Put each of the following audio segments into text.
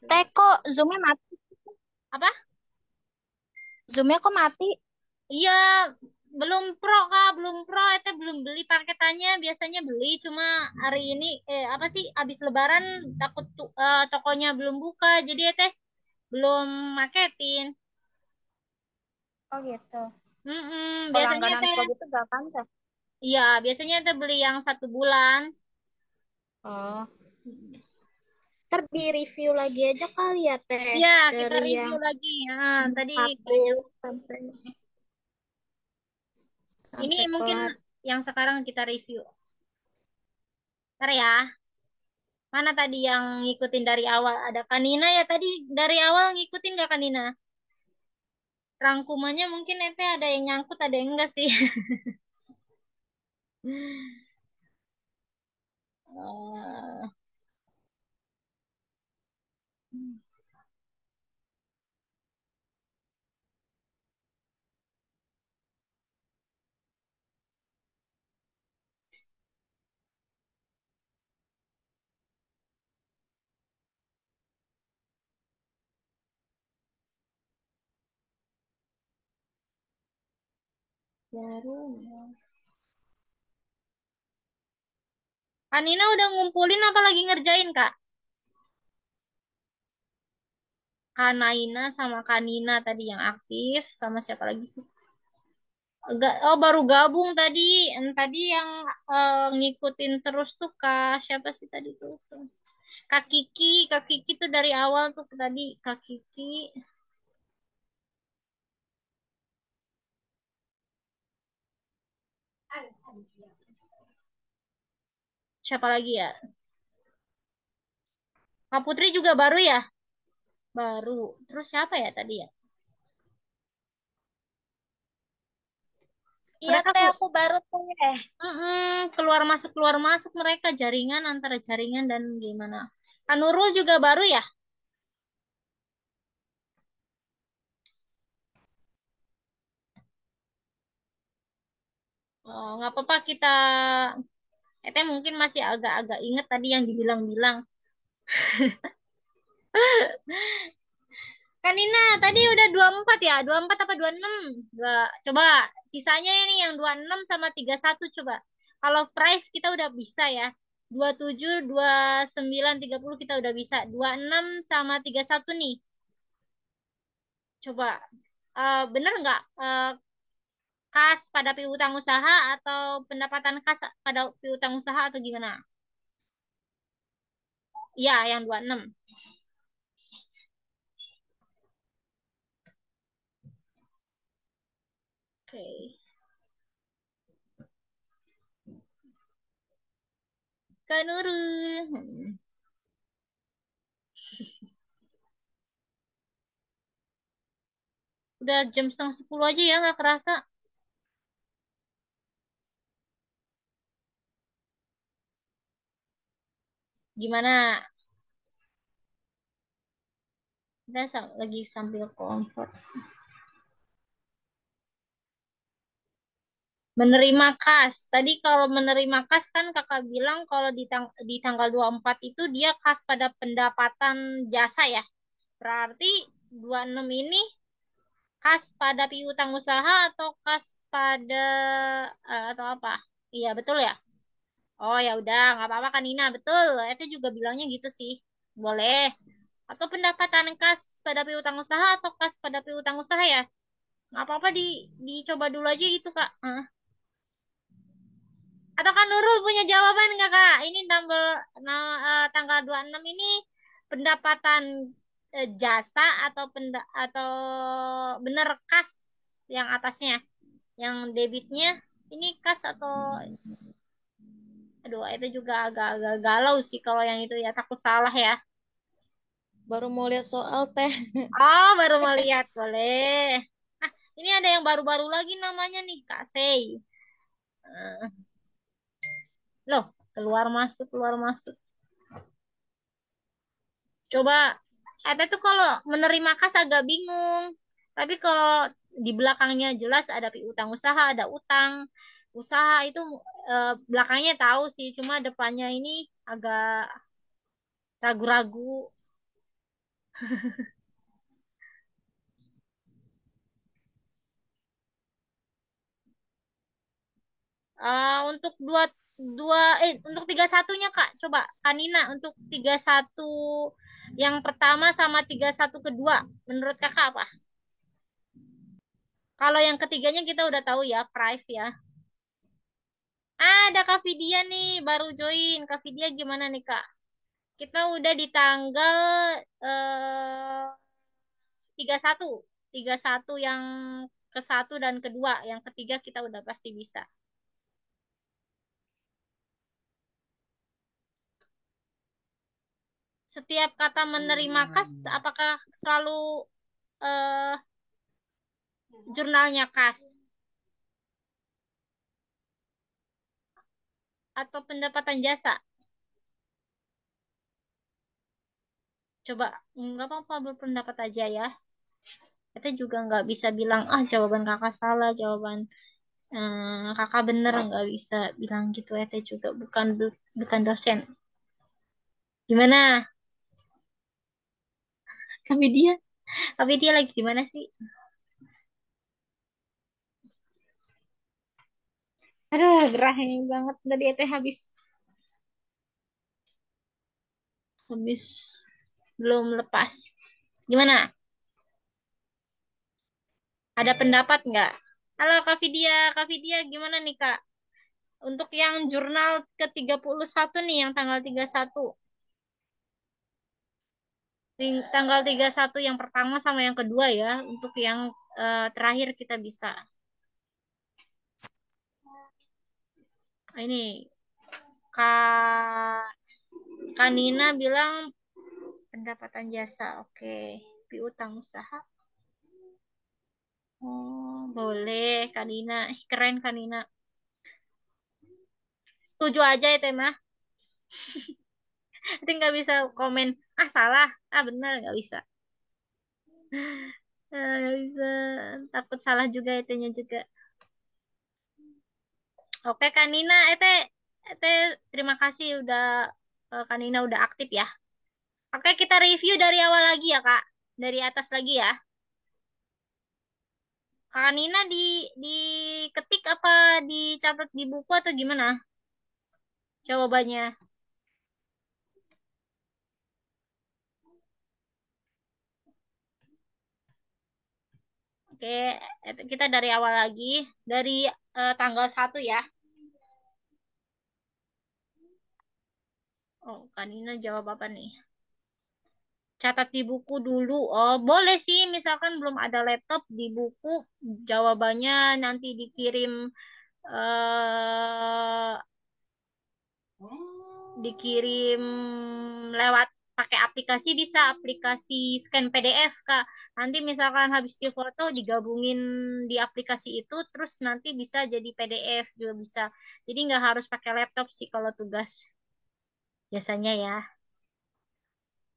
Teh kok Zoom-nya mati? Apa? Zoom-nya kok mati? Iya, belum pro kak, belum pro. Itu belum beli paketannya. Biasanya beli, cuma hari ini apa sih? Abis Lebaran takut tokonya belum buka, jadi teh belum maketin. Oh gitu. Kalau Biasanya langganan teh, Pro gitu berapaan teh? iya biasanya teh beli yang 1 bulan. Oh, ntar di review lagi aja kali ya teh. Iya, kita Dari review yang lagi. Tadi nggak 40 nyambung. sampai Ini sampai mungkin kelar. yang sekarang kita review. Ntar ya. Mana tadi yang ngikutin dari awal? Ada Kanina ya tadi dari awal ngikutin gak Kanina? Rangkumannya mungkin ente ada yang nyangkut, ada yang enggak sih. Eh, Jarum. Kanina udah ngumpulin apa lagi ngerjain, Kak? Kanaina sama Kanina tadi yang aktif, sama siapa lagi sih? Oh, baru gabung tadi. Tadi yang ngikutin terus tuh Kak, siapa sih tadi tuh? Kak Kiki, Kak Kiki tuh dari awal tuh tadi Kak Kiki. Siapa lagi ya? Kak Putri juga baru ya? Baru. Terus siapa ya tadi ya? Iya Mereka teh aku baru teh. keluar masuk mereka jaringan antara jaringan dan gimana. Kanurul juga baru ya? Oh, nggak apa-apa kita. Mungkin masih agak-agak inget tadi yang dibilang-bilang. Kanina tadi udah 24 ya? 24 apa 26? Nggak. Coba sisanya ini yang 26 sama 31 coba. Kalau price kita udah bisa ya. 27, 29, 30 kita udah bisa. 26 sama 31 nih. Coba bener nggak kas pada piutang usaha atau pendapatan kas pada piutang usaha atau gimana? Iya, yang 26. Oke. Kak Nurul. Udah jam setengah 10 aja ya, nggak kerasa. Gimana? Kita lagi sambil comfort. Menerima kas. Tadi kalau menerima kas kan kakak bilang kalau di tanggal 24 itu dia kas pada pendapatan jasa ya. Berarti 26 ini kas pada piutang usaha atau kas pada atau apa? Iya betul ya. Oh ya udah nggak apa-apa kan Nina betul. Itu juga bilangnya gitu sih. Boleh. Atau pendapatan kas pada piutang usaha atau kas pada piutang usaha ya. Nggak apa-apa dicoba dulu aja itu Kak. Atau kan Nurul punya jawaban nggak Kak? Ini tanggal 26 ini pendapatan jasa atau bener kas yang atasnya, yang debitnya ini kas atau aduh itu juga agak-agak galau sih kalau yang itu ya takut salah ya. Baru mau lihat soal teh. Oh, baru mau lihat boleh. Ah, ini ada yang baru-baru lagi namanya nih Kak Sei. Eh, Loh, keluar masuk. Coba, ada tuh kalau menerima kas agak bingung. Tapi kalau di belakangnya jelas ada piutang usaha, ada utang. Usaha itu belakangnya tahu sih, cuma depannya ini agak ragu-ragu. Untuk dua dua untuk 31-nya Kak, coba Kanina untuk 31 yang pertama sama 31 kedua, menurut Kakak apa? Kalau yang ketiganya kita udah tahu ya, Prive ya. Ada Kak Vidya nih, baru join. Kak Vidya gimana nih Kak? Kita udah di tanggal eh 31. 31 yang ke satu dan kedua. Yang ketiga kita udah pasti bisa. Setiap kata menerima kas, apakah selalu eh jurnalnya kas atau pendapatan jasa? Coba, nggak apa-apa berpendapat aja ya. Kita juga nggak bisa bilang, ah jawaban kakak salah, jawaban kakak bener, nggak bisa bilang gitu. Ete juga bukan dosen. Gimana? Kami dia, tapi dia lagi gimana sih? Aduh, gerah ini banget tadi Ete habis belum lepas. Gimana? Ada pendapat nggak? Halo Kak Vidya gimana nih Kak? Untuk yang jurnal ke 31 nih, yang tanggal 31. Tanggal 31 yang pertama sama yang kedua ya. Untuk yang terakhir kita bisa. Ini Kak Kanina bilang pendapatan jasa. Oke. Piutang usaha. Oh, boleh Kanina. Keren Kanina. Setuju aja ya tema. Nanti nggak bisa komen. Ah salah. Ah benar nggak bisa. Nggak bisa. Takut salah juga itunya juga. Oke Kanina. Ete terima kasih udah Kanina udah aktif ya. Oke, kita review dari awal lagi ya, Kak. Dari atas lagi ya. Kak Nina diketik apa dicatat di buku atau gimana jawabannya? Oke, kita dari awal lagi. Dari tanggal 1 ya. Oh, Kak Nina jawab apa nih? Catat di buku dulu. Oh, boleh sih. Misalkan belum ada laptop di buku, jawabannya nanti dikirim eh dikirim lewat pakai aplikasi, bisa aplikasi scan PDF Kak. Nanti misalkan habis di foto digabungin di aplikasi itu terus nanti bisa jadi PDF juga bisa. Jadi nggak harus pakai laptop sih kalau tugas biasanya ya.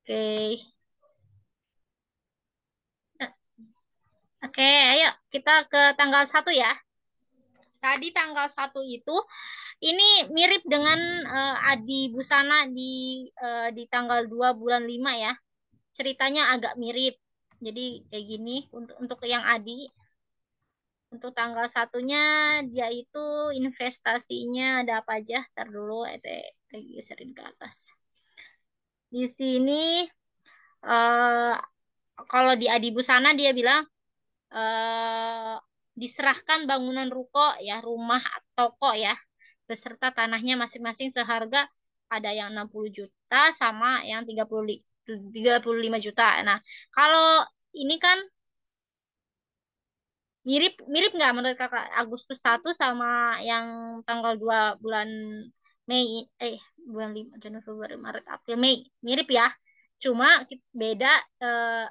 Oke. Eh, Oke, ayo kita ke tanggal 1 ya. Tadi tanggal 1 itu ini mirip dengan Adi Busana di tanggal 2 bulan 5 ya. Ceritanya agak mirip. Jadi kayak gini untuk yang Adi, untuk tanggal 1-nya dia itu investasinya ada apa aja? Ntar dulu, lagi geserin ke atas. Di sini eh kalau di Adi Busana dia bilang eh diserahkan bangunan ruko ya, rumah toko ya, beserta tanahnya masing-masing seharga ada yang 60 juta sama yang 35 juta. Nah, kalau ini kan mirip mirip nggak menurut kakak Agustus 1 sama yang tanggal 2 bulan Mei bulan 5 Januari Februari Maret April Mei mirip ya, cuma beda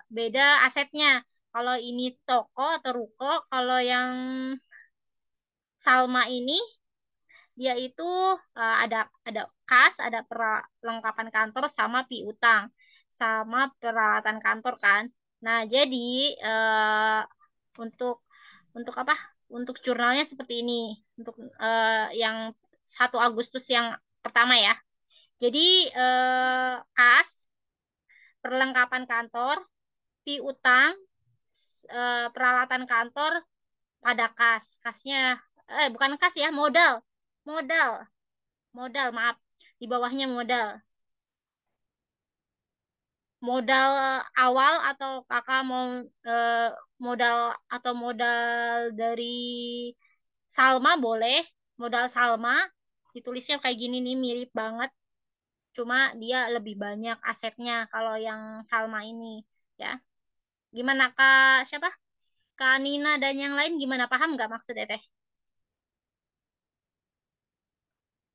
beda asetnya. Kalau ini toko atau ruko, kalau yang Salma ini dia itu ada kas, ada perlengkapan kantor sama piutang sama peralatan kantor kan. Nah, jadi untuk apa? Untuk jurnalnya seperti ini. Untuk yang 1 Agustus yang pertama ya. Jadi kas perlengkapan kantor, piutang, peralatan kantor pada kas. Kasnya, bukan kas ya, modal. Modal, modal, maaf. Di bawahnya modal. Modal awal atau kakak mau eh, modal atau modal dari Salma boleh. Modal Salma ditulisnya kayak gini nih mirip banget. Cuma dia lebih banyak asetnya kalau yang Salma ini ya. Gimana Kak siapa? Kak Nina dan yang lain gimana paham nggak maksudnya teh?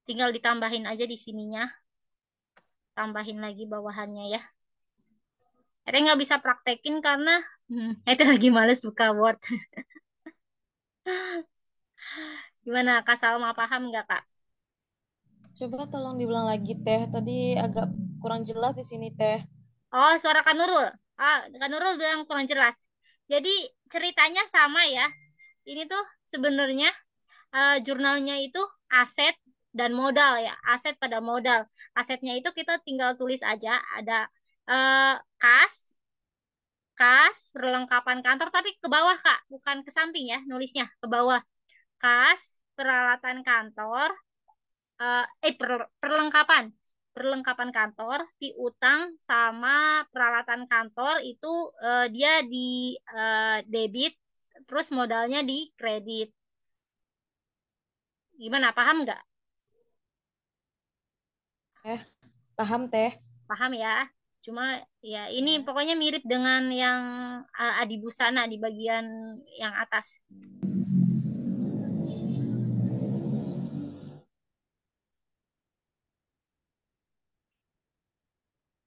Tinggal ditambahin aja di sininya, tambahin lagi bawahannya ya. Ete nggak bisa praktekin karena Ete lagi males buka Word. Gimana Kak Salma paham nggak Kak? Coba tolong diulang lagi teh. Tadi agak kurang jelas di sini teh. Oh, suara Kak Nurul. Kak Nurul bilang kurang jelas. Jadi ceritanya sama ya. Ini tuh sebenarnya jurnalnya itu aset dan modal ya. Aset pada modal. Asetnya itu kita tinggal tulis aja. Ada eh, kas, kas, perlengkapan kantor. Tapi ke bawah Kak, bukan ke samping ya nulisnya. Ke bawah. Kas, peralatan kantor, perlengkapan perlengkapan kantor, piutang sama peralatan kantor itu dia di debit, terus modalnya di kredit. Gimana? Paham nggak? Eh, paham teh. Paham ya? Cuma ya ini Ya. pokoknya mirip dengan yang Adi Busana di bagian yang atas.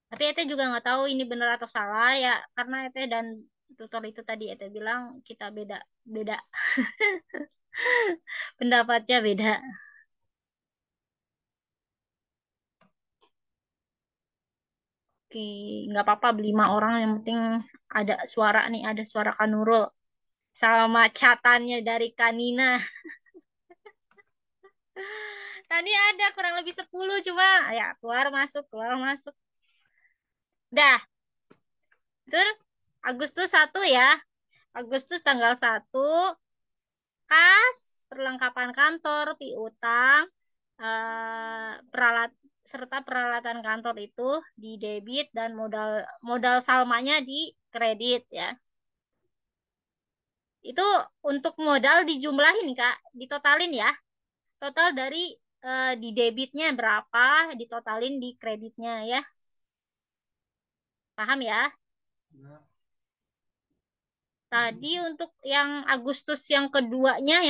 Tapi Ete juga nggak tahu ini benar atau salah ya, karena Ete dan tutor itu tadi Ete bilang kita beda beda pendapatnya beda. Oke, nggak apa-apa berlima orang yang penting ada suara nih, ada suara Kanurul sama catannya dari Kanina. Tadi ada kurang lebih 10 cuma ya keluar masuk keluar masuk. Dah, terus Agustus 1 ya. Agustus tanggal 1 kas, perlengkapan kantor, piutang, peralat serta peralatan kantor itu di debit dan modal modal salmanya di kredit ya. Itu untuk modal dijumlahin, Kak. Ditotalin ya. Total dari di debitnya berapa, ditotalin di kreditnya ya. Paham ya? Tadi untuk yang Agustus yang keduanya,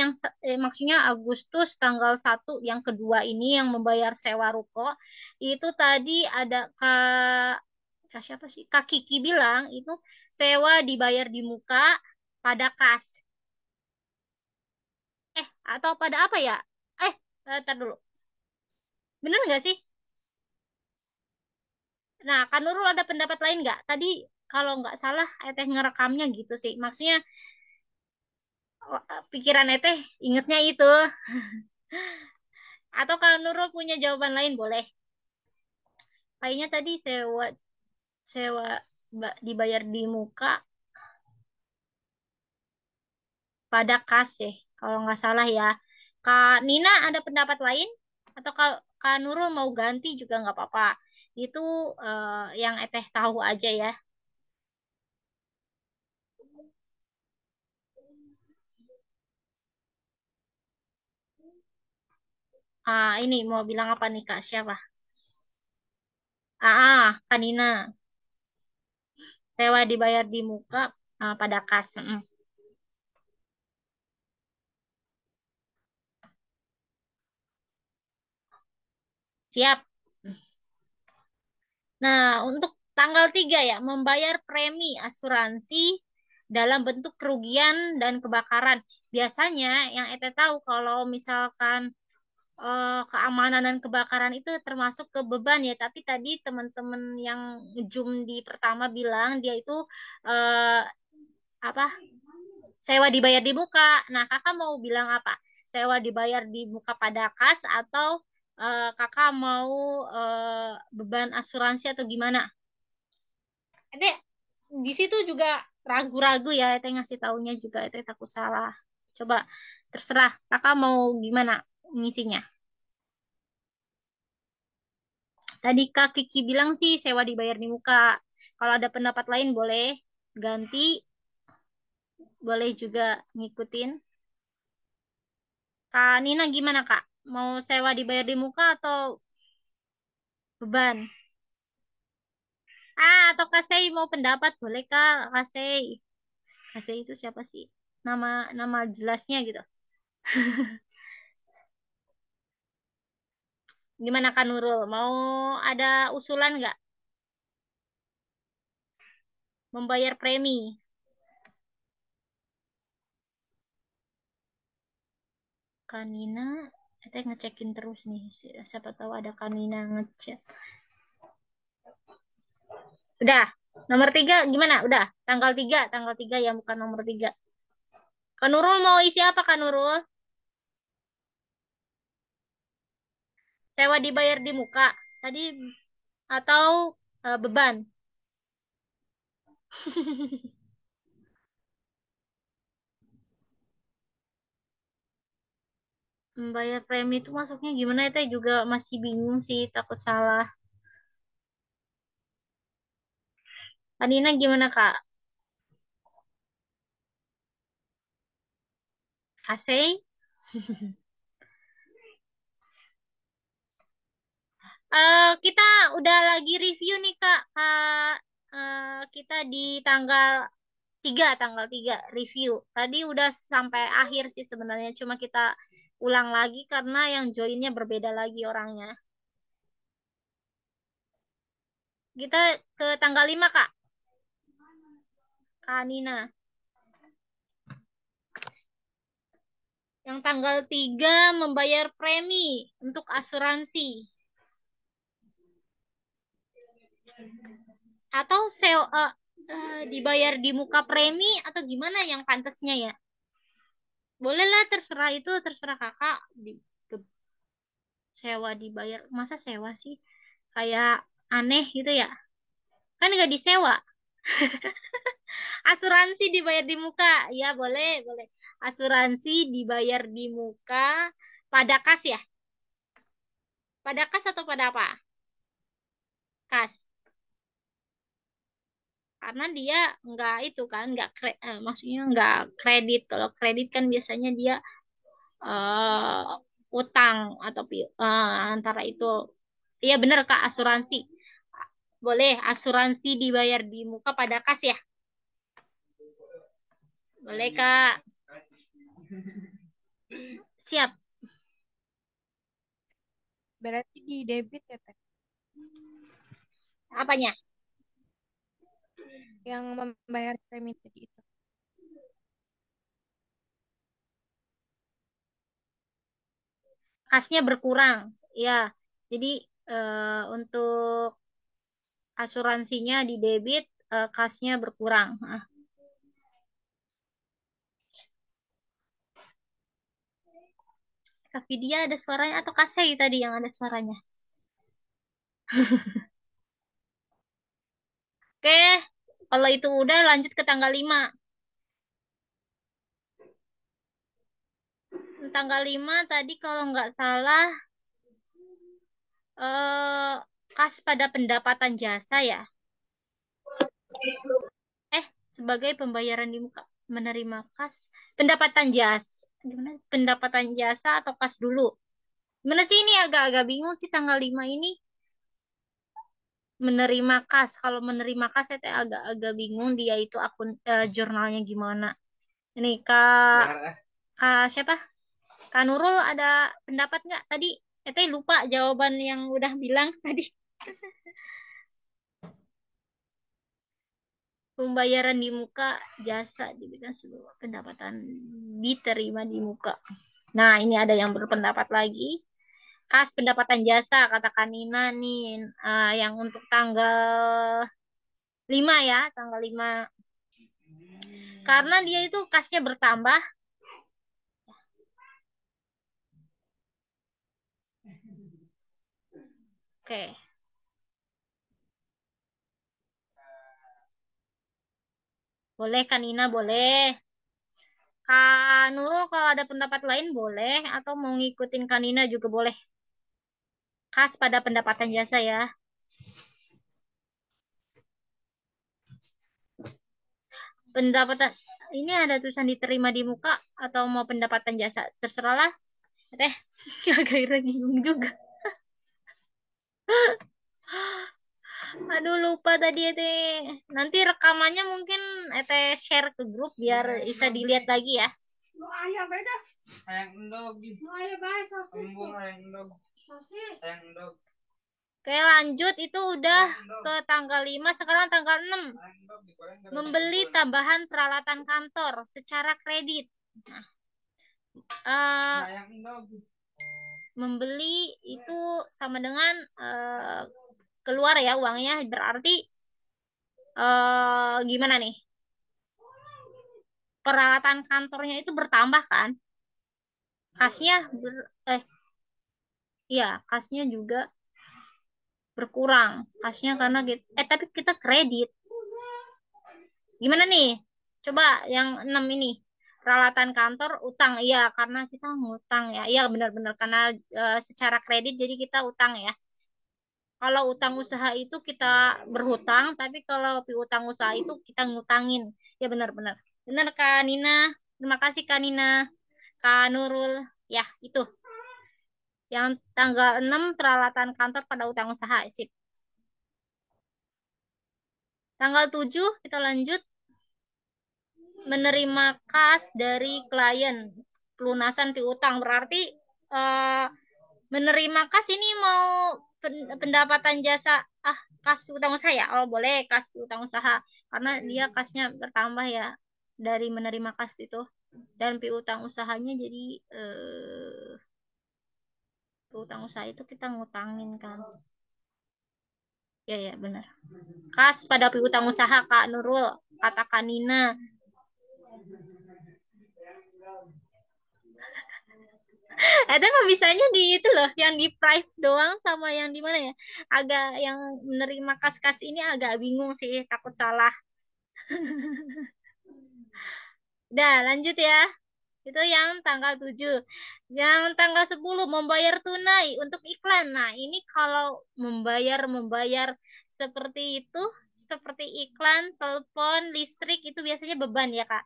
maksudnya Agustus tanggal 1 yang kedua ini yang membayar sewa ruko, itu tadi ada Kak siapa sih? Kak Kiki bilang itu sewa dibayar di muka pada kas. Atau pada apa ya? Eh, Tar dulu. Bener nggak sih? Nah, Kak Nurul ada pendapat lain nggak? Tadi kalau nggak salah, Eteh ngerekamnya gitu sih. Maksudnya pikiran Eteh ingetnya itu. Atau Kak Nurul punya jawaban lain boleh. Kayaknya tadi sewa sewa dibayar di muka pada kas ya. Kalau nggak salah ya. Kak Nina ada pendapat lain? Atau Kak Nurul mau ganti juga nggak apa-apa. Itu yang Eteh tahu aja ya. Ini mau bilang apa nih Kak? Siapa? Kak Nina. Sewa dibayar di muka pada kas. Siap. Nah, untuk tanggal 3 ya, membayar premi asuransi dalam bentuk kerugian dan kebakaran. Biasanya yang Ete tahu kalau misalkan keamanan dan kebakaran itu termasuk ke beban ya, tapi tadi teman-teman yang Zoom di pertama bilang dia itu eh, apa sewa dibayar di muka. Nah, kakak mau bilang apa? Sewa dibayar di muka pada kas atau kakak mau beban asuransi atau gimana? di situ juga ragu-ragu ya, Teh ngasih taunya juga Teh takut salah. Coba terserah kakak mau gimana ngisinya. Tadi Kak Kiki bilang sih sewa dibayar di muka. Kalau ada pendapat lain boleh ganti, boleh juga ngikutin. Kak Nina gimana Kak? Mau sewa dibayar di muka atau beban? Atau Kak Sei mau pendapat boleh Kak? Kak Sei. Kak Sei itu siapa sih? Nama nama jelasnya gitu. Gimana Kak Nurul? Mau ada usulan nggak? Membayar premi. Kanina, saya ngecekin terus nih. Siapa tahu ada Kanina ngechat. Udah. Nomor 3 gimana? Udah. Tanggal 3 ya bukan nomor 3. Kak Nurul mau isi apa Kak Nurul? Sewa dibayar di muka. Tadi atau beban? Membayar premi itu masuknya gimana ya? Teh juga masih bingung sih, takut salah. Kanina gimana Kak? Kasih? Kita udah lagi review nih Kak. Kita di tanggal 3 review. Tadi udah sampai akhir sih sebenarnya. Cuma kita ulang lagi karena yang joinnya berbeda lagi orangnya. Kita ke tanggal 5 Kak. Kak Nina. Yang tanggal 3 membayar premi untuk asuransi. Atau dibayar di muka premi atau gimana yang pantasnya ya? Bolehlah terserah itu, terserah kakak. Sewa dibayar. Masa sewa sih? Kayak aneh gitu ya. Kan nggak disewa. Asuransi dibayar di muka. Ya boleh, boleh. Asuransi dibayar di muka pada kas ya? Pada kas atau pada apa? Kas. Karena dia nggak itu kan, maksudnya nggak kredit. Kalau kredit kan biasanya dia utang atau antara itu. Iya bener Kak, asuransi. Boleh asuransi dibayar di muka pada kas ya? Boleh Kak. Siap. Berarti di debit ya, Teh? Apanya? Yang membayar premi tadi itu. Kasnya berkurang. Ya. Jadi untuk asuransinya di debit, kasnya berkurang. Nah, tapi dia ada suaranya atau kasih tadi yang ada suaranya? Oke, kalau itu udah lanjut ke tanggal 5. Tanggal 5 tadi kalau nggak salah eh kas pada pendapatan jasa ya. Sebagai pembayaran di muka menerima kas pendapatan jasa. Gimana? Pendapatan jasa atau kas dulu? Gimana sih ini agak-agak bingung sih tanggal 5 ini menerima kas. Kalau menerima kas saya teh agak-agak bingung dia itu akun jurnalnya gimana. Ini Kak siapa? Kak Nurul ada pendapat nggak tadi? Lupa jawaban yang udah bilang tadi. Pembayaran di muka jasa diberikan sebuah pendapatan diterima di muka. Nah, ini ada yang berpendapat lagi. Kas pendapatan jasa kata Kanina nih yang untuk tanggal 5 ya, tanggal 5. Karena dia itu kasnya bertambah. Oke. Boleh Kanina, boleh. Kak Nurul kalau ada pendapat lain boleh, atau mau ngikutin Kanina juga boleh. Khas pada pendapatan jasa ya. Pendapatan ini ada tulisan diterima di muka atau mau pendapatan jasa, terserahlah. Teh, agak bingung juga. Aduh lupa tadi teh. Nanti rekamannya mungkin share ke grup biar bisa dilihat lagi ya. Oke lanjut, itu udah ke tanggal 5, sekarang tanggal 6. Membeli tambahan peralatan kantor secara kredit. Nah, membeli itu sama dengan keluar ya uangnya, berarti gimana nih? Peralatan kantornya itu bertambah kan? Kasnya iya, kasnya juga berkurang. Kasnya karena tapi kita kredit. Gimana nih? Coba yang 6 ini. Peralatan kantor utang. Iya, karena kita ngutang ya. Iya, benar-benar karena secara kredit jadi kita utang ya. Kalau utang usaha itu kita berhutang, tapi kalau piutang usaha itu kita ngutangin. Ya benar-benar. Benar Kak Nina. Terima kasih Kak Nina. Kak Nurul. Ya, itu. Yang tanggal 6 peralatan kantor pada utang usaha. Sip. Tanggal 7 kita lanjut. Menerima kas dari klien. Pelunasan piutang. Berarti menerima kas ini mau pendapatan jasa kas piutang usaha ya? Oh boleh kas piutang usaha. Karena dia kasnya bertambah ya. Dari menerima kas itu. Dan piutang usahanya jadi piutang usaha itu kita ngutangin kan. Ya ya benar. Kas pada piutang usaha Kak Nurul. Kata Kak Nina. Mah bisanya di itu loh, yang di private doang sama yang di mana ya? Agak yang menerima kas-kas ini agak bingung sih, takut salah. Udah, lanjut ya. Itu yang tanggal 7. Yang tanggal 10 membayar tunai untuk iklan. Nah, ini kalau membayar seperti itu, seperti iklan, telepon, listrik itu biasanya beban ya, Kak.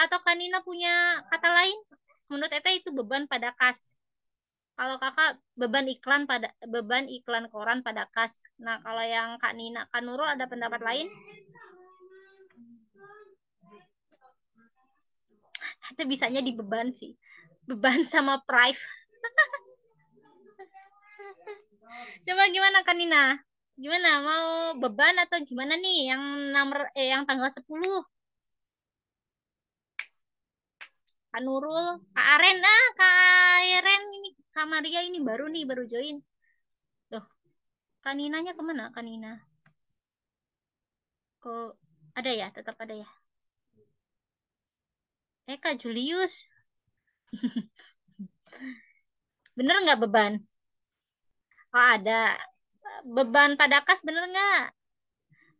Atau Kanina punya kata lain? Menurut Ete itu beban pada kas. Kalau Kakak beban iklan koran pada kas. Nah, kalau yang Kak Nina, Kak Nurul ada pendapat lain? Itu bisanya di beban sih. Beban sama price. Coba gimana Kak Nina? Gimana? Mau beban atau gimana nih yang tanggal 10? Kak Nurul, Kak Aren, Kak Aren ini, Kak Maria ini baru join. Tuh, Kak Ninanya kemana Kak Nina? Kok ada ya? Tetap ada ya? Kak Julius. Bener nggak beban? Oh ada. Beban pada kas bener nggak?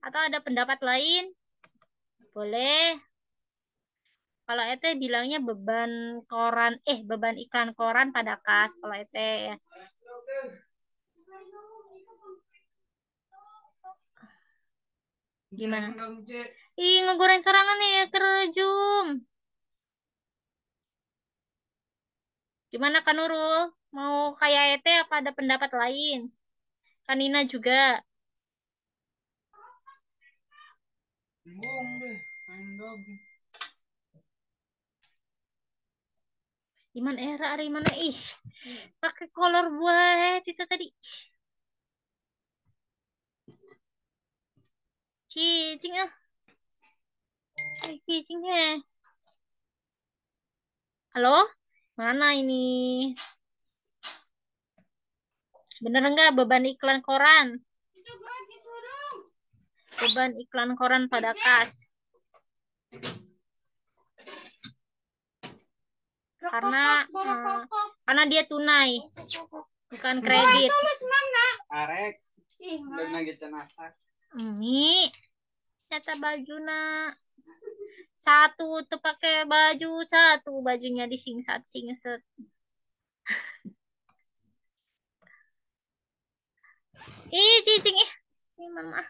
Atau ada pendapat lain? Boleh. Kalau Ete bilangnya beban iklan koran pada kas. Kalau Ete ya. Gimana? Ih, ngegoreng sorangan nih ya, kerjum. Gimana Kak Nurul? Mau kayak Ete apa ada pendapat lain? Kanina juga. Iman era hari mana ih. Pakai kolor buat itu tadi. Cicing Cicing Halo? Mana ini? Bener nggak beban iklan koran? Beban iklan koran pada kas. Karena dia tunai, bukan kredit. Arek. Ini nyata baju nak. Satu tuh pakai baju, satu bajunya disingset-singset. Ih, cicing ih. Ini mama.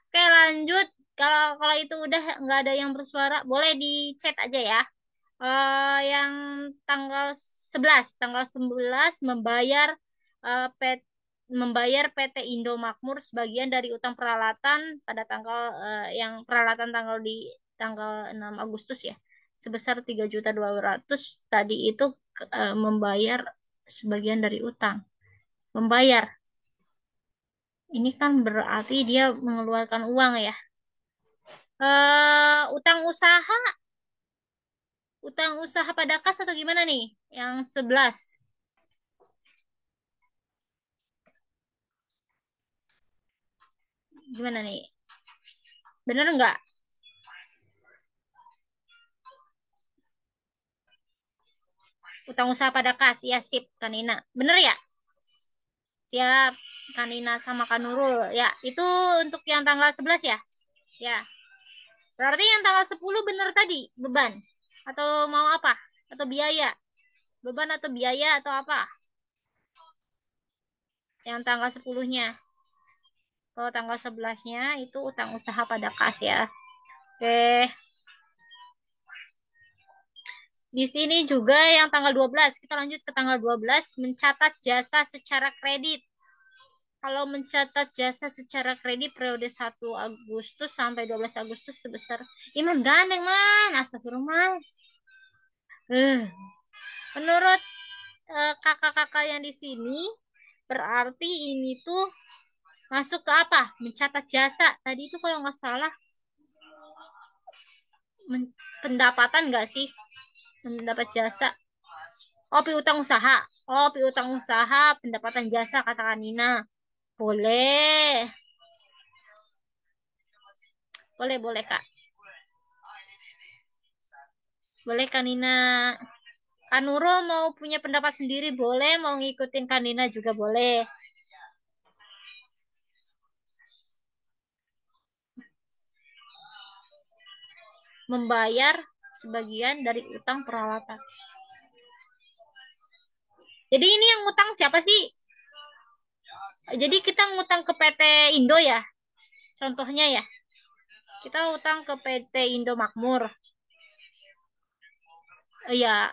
Oke, lanjut. Kalau kalau itu udah nggak ada yang bersuara, boleh di chat aja ya. Yang tanggal 11 membayar PT Indomakmur sebagian dari utang peralatan pada yang peralatan tanggal 6 Agustus ya, sebesar 3.200.000. Tadi itu membayar sebagian dari utang. Membayar. Ini kan berarti dia mengeluarkan uang ya. Utang usaha pada kas atau gimana nih? Yang 11. Gimana nih? Bener nggak? Utang usaha pada kas. Ya, sip, Kanina. Bener ya? Siap, Kanina sama Kanurul. Ya, itu untuk yang tanggal 11 ya? Ya. Berarti yang tanggal 10 bener tadi, beban. Atau mau apa? Atau biaya? Beban atau biaya atau apa? Yang tanggal 10-nya. Kalau tanggal 11-nya itu utang usaha pada kas ya. Oke. Di sini juga yang tanggal 12. Kita lanjut ke tanggal 12. Mencatat jasa secara kredit. Kalau mencatat jasa secara kredit periode 1 Agustus sampai 12 Agustus sebesar Iman gandeng man. Astagfirullah. Menurut kakak-kakak yang di sini berarti ini tuh masuk ke apa? Mencatat jasa. Tadi itu kalau nggak salah pendapatan nggak sih? Mendapat jasa. Oh, piutang usaha. Oh, piutang usaha, pendapatan jasa, katakan Nina. Boleh. Boleh, boleh, Kak. Boleh, Kak Nina. Kak Nurul mau punya pendapat sendiri, boleh. Mau ngikutin Kak Nina juga boleh. Membayar sebagian dari utang peralatan. Jadi ini yang ngutang siapa sih? Jadi kita ngutang ke PT Indo ya? Contohnya ya. Kita utang ke PT Indo Makmur. Ya,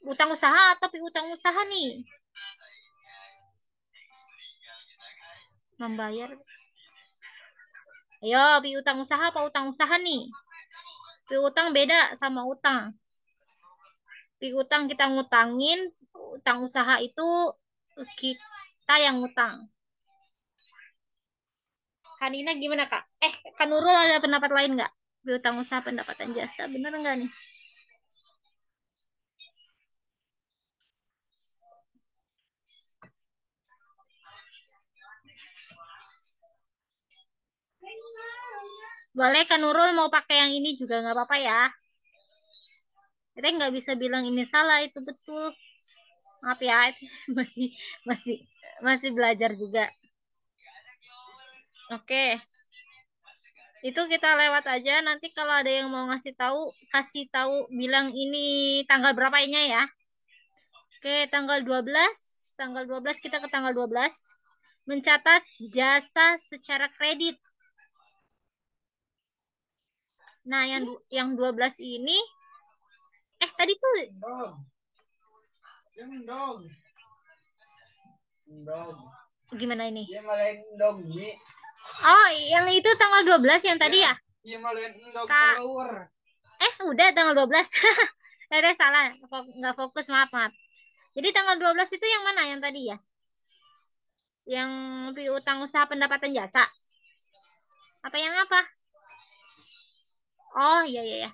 utang usaha tapi utang usaha nih. Membayar. Ayo, piutang usaha apa utang usaha nih? Piutang beda sama utang. Piutang kita ngutangin, utang usaha itu kita yang ngutang. Kanina gimana, Kak? Kak Nurul ada pendapat lain nggak? Piutang usaha pendapatan jasa, bener nggak nih? Boleh Kak Nurul mau pakai yang ini juga nggak apa-apa ya. Kita nggak bisa bilang ini salah, itu betul. Maaf ya, itu masih masih masih belajar juga. Oke. Itu kita lewat aja. Nanti kalau ada yang mau kasih tahu bilang ini tanggal berapanya ya. Oke, tanggal 12. Tanggal 12 kita ke tanggal 12. Mencatat jasa secara kredit. Nah, yang 12 ini tadi tuh gimana ini? Oh, yang itu tanggal 12 yang tadi ya? Kak. Udah tanggal 12. Ada salah, nggak fokus, maaf. Jadi tanggal 12 itu yang mana yang tadi ya? Yang piutang usaha pendapatan jasa. Apa yang apa? Oh, iya iya ya.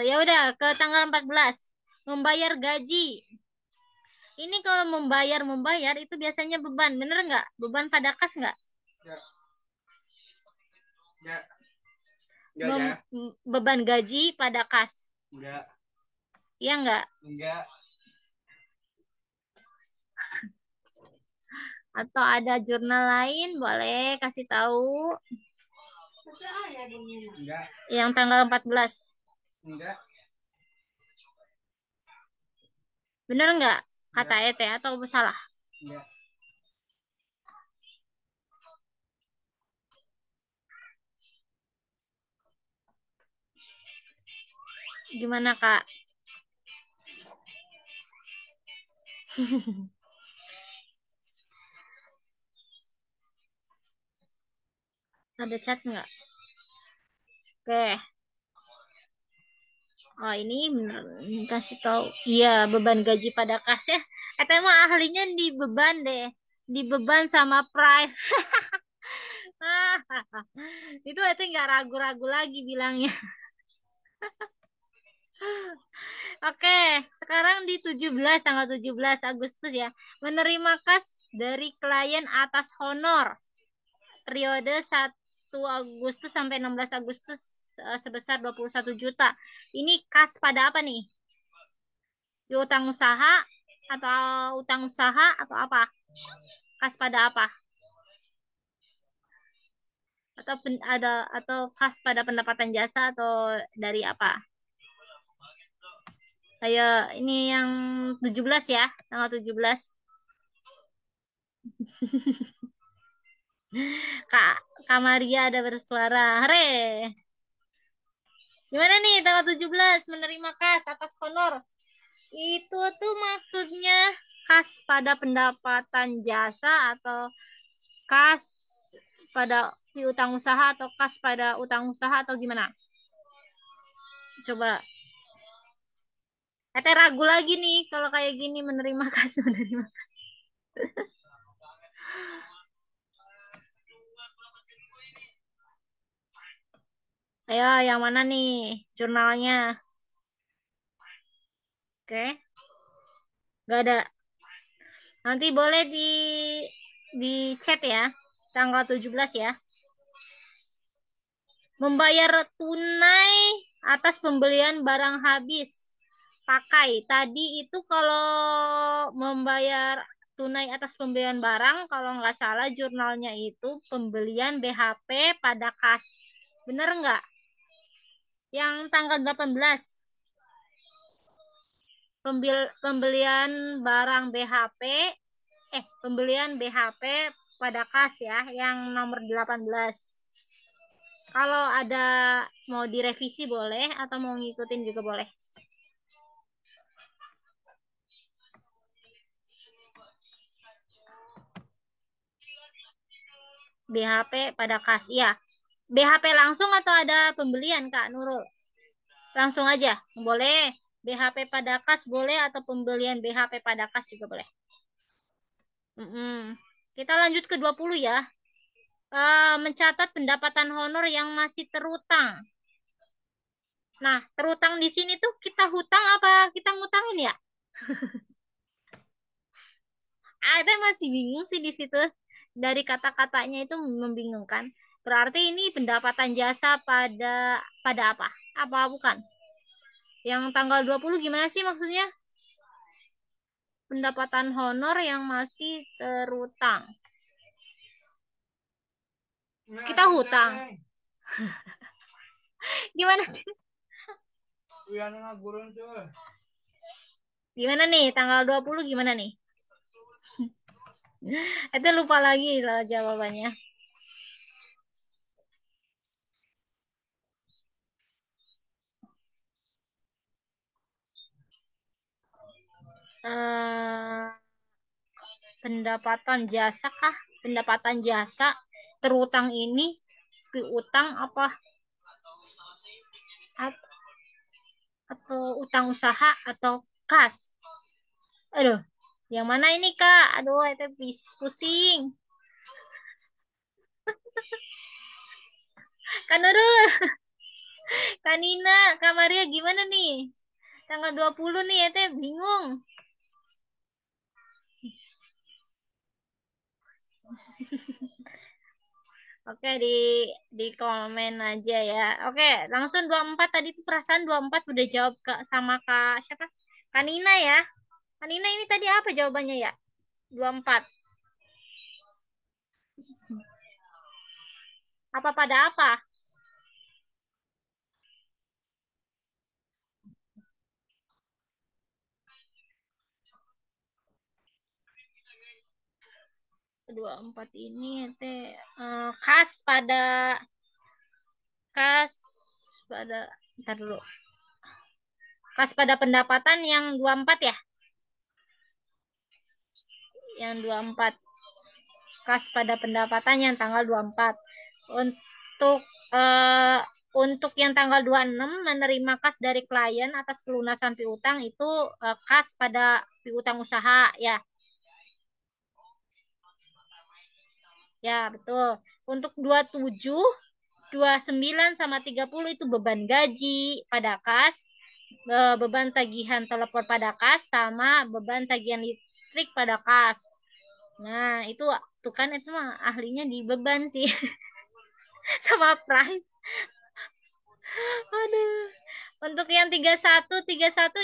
Ya udah ke tanggal 14. Membayar gaji. Ini kalau membayar itu biasanya beban, bener nggak? Beban pada kas nggak? Enggak. Beban gaji pada kas. Enggak. Iya nggak? Enggak. Atau ada jurnal lain, boleh kasih tahu. Enggak. Yang tanggal 14. Enggak. Bener nggak kata Ete atau salah? Enggak. Gimana Kak? Ada chat nggak? Oke. Oh ini bener kasih tahu. Iya beban gaji pada kas ya. Ete mah ahlinya di beban deh. Di beban sama price. Itu Ete nggak ragu-ragu lagi bilangnya. Oke, sekarang di 17, tanggal 17 Agustus ya. Menerima kas dari klien atas honor. Periode 1 Agustus sampai 16 Agustus sebesar 21 juta. Ini kas pada apa nih? Utang usaha atau apa? Kas pada apa? Atau kas pada pendapatan jasa atau dari apa? Ayo, ini yang 17 ya, tanggal 17. Kak Maria ada bersuara. Hore. Gimana nih tanggal 17 menerima kas atas honor? Itu tuh maksudnya kas pada pendapatan jasa atau kas pada piutang usaha atau kas pada utang usaha atau gimana? Coba. Ete ragu lagi nih kalau kayak gini menerima kas menerima. Ayo, yang mana nih jurnalnya? Oke. Gak ada. Nanti boleh di chat ya. Tanggal 17 ya. Membayar tunai atas pembelian barang habis pakai. Tadi itu kalau membayar tunai atas pembelian barang, kalau nggak salah jurnalnya itu pembelian BHP pada kas. Bener nggak? Yang tanggal 18. Pembelian barang BHP, pembelian BHP pada kas ya, yang nomor 18. Kalau ada mau direvisi boleh, atau mau ngikutin juga boleh. BHP pada kas, ya. BHP langsung atau ada pembelian, Kak Nurul? Langsung aja, boleh. BHP pada kas boleh, atau pembelian BHP pada kas juga boleh. Kita lanjut ke 20 ya. Mencatat pendapatan honor yang masih terutang. Nah, terutang di sini tuh kita hutang apa kita ngutangin ya? Ada masih bingung sih di situ. Dari kata-katanya itu membingungkan. Berarti ini pendapatan jasa pada apa? Apa bukan? Yang tanggal 20 gimana sih maksudnya? Pendapatan honor yang masih terutang. Kita hutang. Gimana sih? Gimana nih? Tanggal 20 gimana nih? Itu lupa lagi lah jawabannya. Pendapatan jasa kah? Pendapatan jasa terutang ini piutang apa? Atau utang usaha atau kas? Aduh, yang mana ini Kak? Aduh, itu pusing. Kak Nurul, Kak Nina, Kak Maria gimana nih? Tanggal 20 nih, itu bingung. Oke, di komen aja ya. Oke, langsung 24 tadi tuh perasaan 24 udah jawab sama Kak siapa? Kak Nina ya. Kak Nina ini tadi apa jawabannya ya? 24. Apa pada apa? Dua empat ini teh khas pada kas pada ntar dulu. Kas pada pendapatan yang 24 ya? Yang 24. Kas pada pendapatan yang tanggal 24. Untuk yang tanggal 26 menerima kas dari klien atas pelunasan piutang itu kas pada piutang usaha ya. Ya, betul. Untuk 27, 29 sama 30 itu beban gaji pada kas, beban tagihan telepon pada kas sama beban tagihan listrik pada kas. Nah, itu tuh kan itu mah ahlinya di beban sih. Sama price. Aduh. Untuk yang 31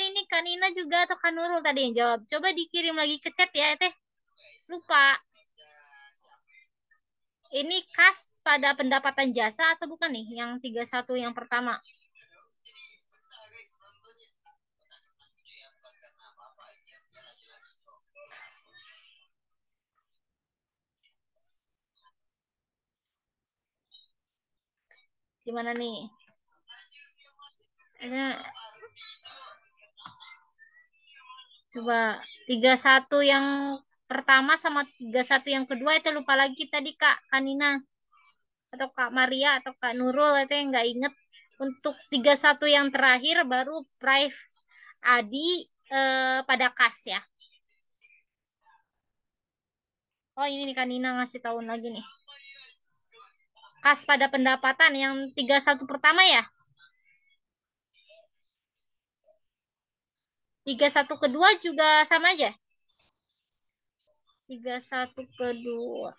ini Kanina juga atau Kanurul tadi yang jawab. Coba dikirim lagi ke chat ya, Teh. Lupa. Ini kas pada pendapatan jasa atau bukan nih? Yang 31 yang pertama. Gimana nih? Coba 31 yang pertama sama 31 yang kedua itu lupa lagi tadi Kak Kanina atau Kak Maria atau Kak Nurul itu yang nggak inget. Untuk 31 yang terakhir baru Prive Adi pada kas ya. Oh ini nih Kanina ngasih tahun lagi nih. Kas pada pendapatan yang 31 pertama ya. 31 kedua juga sama aja. 31 kedua.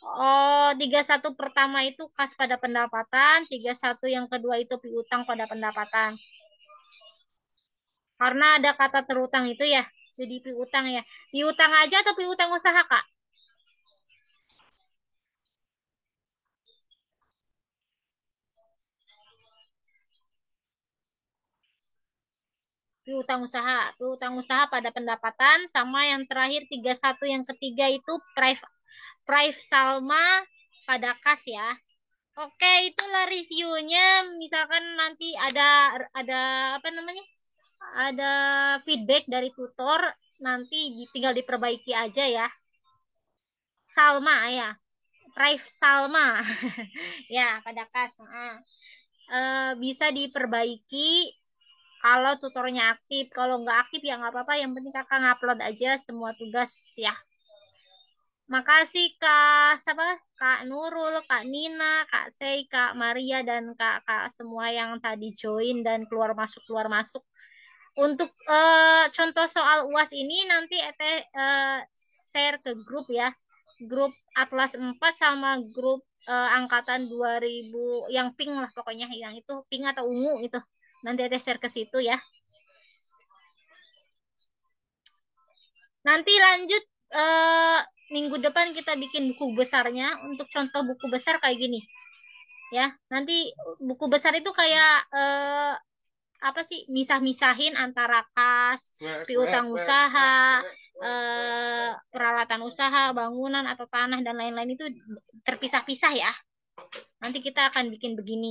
Oh, 31 pertama itu kas pada pendapatan, 31 yang kedua itu piutang pada pendapatan. Karena ada kata terutang itu ya, jadi piutang ya. Piutang aja atau piutang usaha, Kak? Piutang usaha pada pendapatan sama yang terakhir 31 yang ketiga itu Prive Salma pada kas ya. Oke, itulah reviewnya. Misalkan nanti ada apa namanya? Ada feedback dari tutor, nanti tinggal diperbaiki aja ya. Salma ya. Prive Salma. Ya, pada kas. Bisa diperbaiki kalau tutornya aktif. Kalau nggak aktif ya nggak apa-apa. Yang penting kakak ngupload aja semua tugas ya. Makasih Kak Nurul, Kak Nina, Kak Sei, Kak Maria, dan Kak semua yang tadi join dan keluar masuk. Untuk contoh soal UAS ini nanti share ke grup ya. Grup Atlas 4 sama grup angkatan 2000 yang pink lah pokoknya, yang itu pink atau ungu gitu. Nanti share ke situ ya. Nanti lanjut minggu depan kita bikin buku besarnya. Untuk contoh buku besar kayak gini. Ya, nanti buku besar itu kayak apa sih, misah-misahin antara kas, piutang usaha, peralatan usaha, bangunan atau tanah dan lain-lain itu terpisah-pisah ya. Nanti kita akan bikin begini.